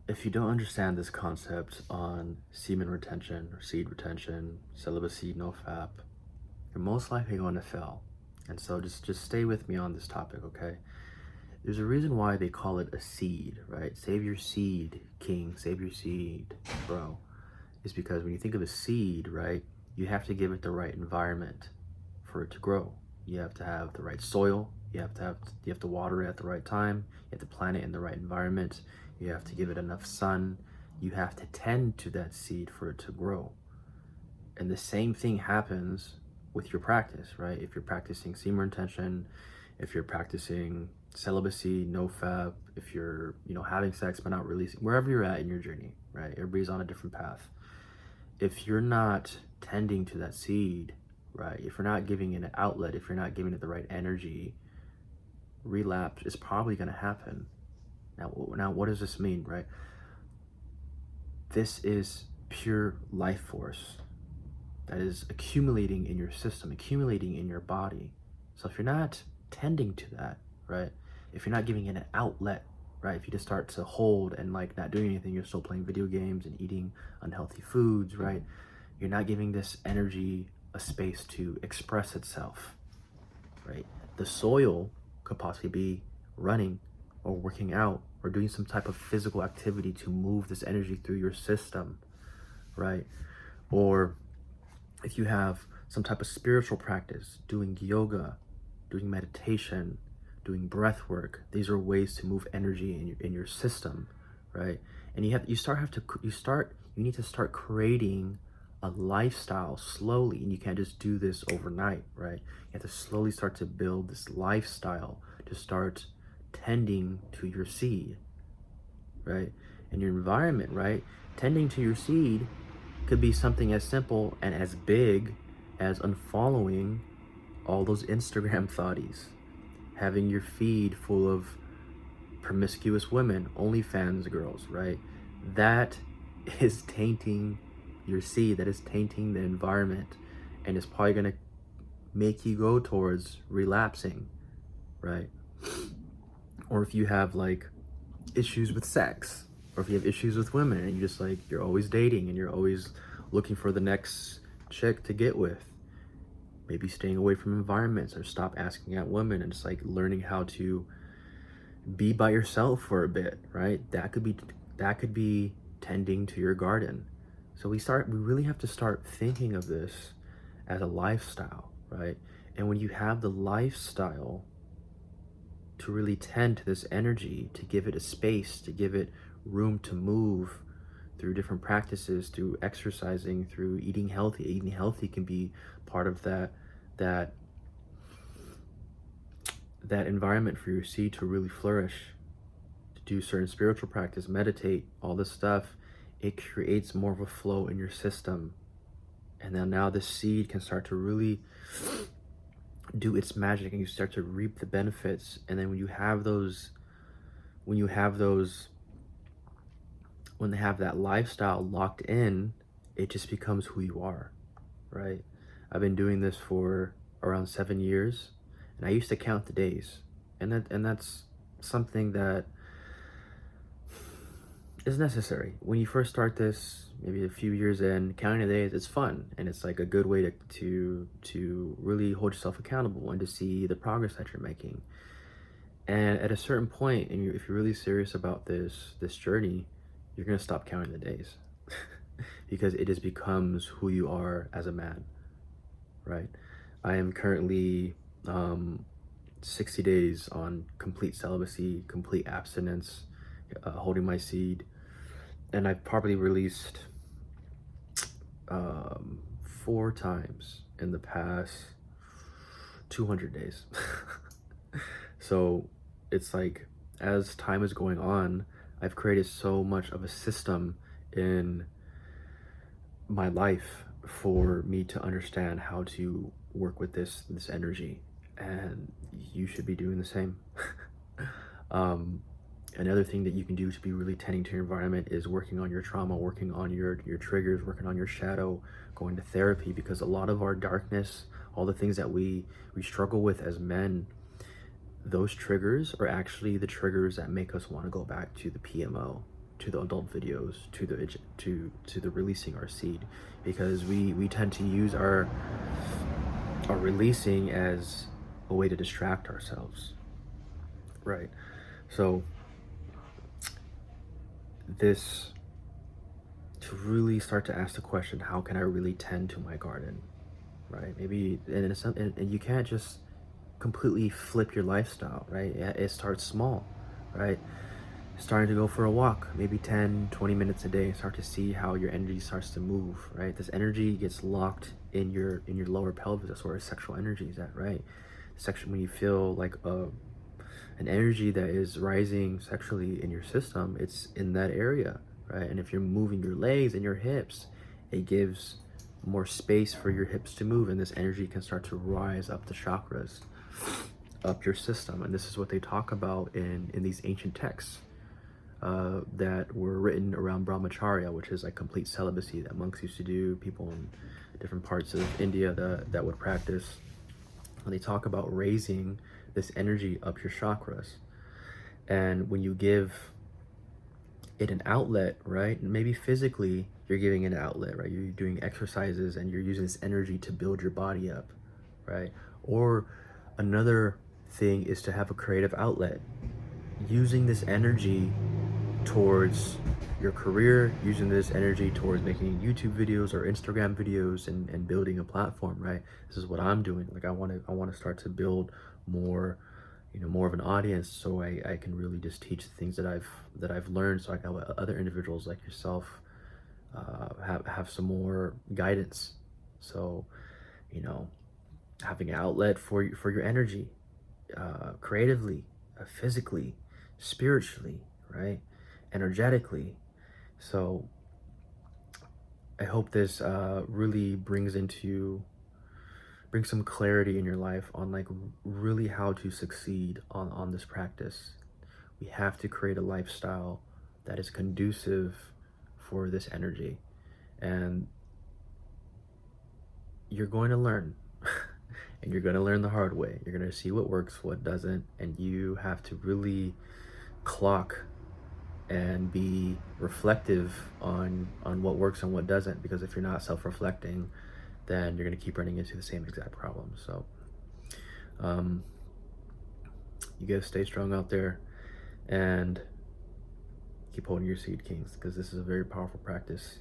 If you don't understand this concept on semen retention or seed retention, celibacy, no fap, you're most likely going to fail. And so just stay with me on this topic, okay? There's a reason why they call it a seed, right? Save your seed, king, save your seed, bro. Is because when you think of a seed, right, you have to give it the right environment for it to grow. You have to have the right soil. You have to water it at the right time. You have to plant it in the right environment. You have to give it enough sun. You have to tend to that seed for it to grow. And the same thing happens with your practice, right? If you're practicing semen retention, if you're practicing celibacy, no fap, if you're, having sex but not releasing, wherever you're at in your journey, right? Everybody's on a different path. If you're not tending to that seed, right? If you're not giving it an outlet, if you're not giving it the right energy, relapse is probably going to happen. Now, what does this mean, right? This is pure life force that is accumulating in your system, accumulating in your body. So if you're not tending to that, right? If you're not giving it an outlet, right? If you just start to hold and like not doing anything, you're still playing video games and eating unhealthy foods, right? You're not giving this energy a space to express itself, right? The soil could possibly be running or working out or doing some type of physical activity to move this energy through your system, right? Or if you have some type of spiritual practice, doing yoga, doing meditation, doing breath work, these are ways to move energy in your system, right? And you need to start creating a lifestyle slowly, and you can't just do this overnight, right? You have to slowly start to build this lifestyle to start tending to your seed, right? And your environment, right? Tending to your seed could be something as simple and as big as unfollowing all those Instagram thotties, having your feed full of promiscuous women, OnlyFans girls, right? That is tainting your seed, that is tainting the environment, and it's probably gonna make you go towards relapsing, right? Or if you have like issues with sex, or if you have issues with women and you're always dating and you're always looking for the next chick to get with, maybe staying away from environments or stop asking out women and just like learning how to be by yourself for a bit, right? That could be tending to your garden. So we really have to start thinking of this as a lifestyle, right? And when you have the lifestyle to really tend to this energy, to give it a space, to give it room to move through different practices, through exercising, through eating healthy. Eating healthy can be part of that that environment for your seed to really flourish, to do certain spiritual practice, meditate, all this stuff. It creates more of a flow in your system. And then now the seed can start to really do its magic and you start to reap the benefits. And then when they have that lifestyle locked in, it just becomes who you are, right? I've been doing this for around 7 years, and I used to count the days, and that's something that is necessary. When you first start this, maybe a few years in, counting the days, it's fun, and it's like a good way to really hold yourself accountable and to see the progress that you're making. And at a certain point, if you're really serious about this journey, you're gonna stop counting the days because it just becomes who you are as a man, right? I am currently 60 days on complete celibacy, complete abstinence, holding my seed, and I've probably released 4 times in the past 200 days. So it's like, as time is going on, I've created so much of a system in my life for me to understand how to work with this energy, and you should be doing the same. um, Another thing that you can do to be really tending to your environment is working on your trauma, working on your triggers, working on your shadow, going to therapy, because a lot of our darkness, all the things that we struggle with as men, those triggers are actually the triggers that make us want to go back to the PMO, to the adult videos, to the releasing our seed, because we tend to use our releasing as a way to distract ourselves, right? So this, to really start to ask the question, how can I really tend to my garden, right? Maybe, and you can't just completely flip your lifestyle, right? It starts small, right? Starting to go for a walk, maybe 10-20 minutes a day, start to see how your energy starts to move, right? This energy gets locked in your lower pelvis. That's where sexual energy is at, right? Section, when you feel like an energy that is rising sexually in your system, it's in that area, right? And if you're moving your legs and your hips, it gives more space for your hips to move, and this energy can start to rise up the chakras, up your system. And this is what they talk about in these ancient texts that were written around brahmacharya, which is like complete celibacy that monks used to do, people in different parts of India that would practice. When they talk about raising this energy up your chakras, and when you give it an outlet, right? Maybe physically you're giving it an outlet, right? You're doing exercises and you're using this energy to build your body up, right? Or another thing is to have a creative outlet, using this energy towards your career, using this energy towards making YouTube videos or Instagram videos, and building a platform, right? This is what I'm doing. Like I want to start to build more, more of an audience, so I can really just teach the things that I've learned, so I can help other individuals like yourself have some more guidance. So, having an outlet for your energy, creatively, physically, spiritually, right? Energetically. So I hope this really brings some clarity in your life on like really how to succeed on this practice. We have to create a lifestyle that is conducive for this energy, and you're going to learn. And you're going to learn the hard way. You're going to see what works, what doesn't, and you have to really clock and be reflective on what works and what doesn't, because if you're not self-reflecting, then you're going to keep running into the same exact problem. So you gotta stay strong out there and keep holding your seed, kings, because this is a very powerful practice.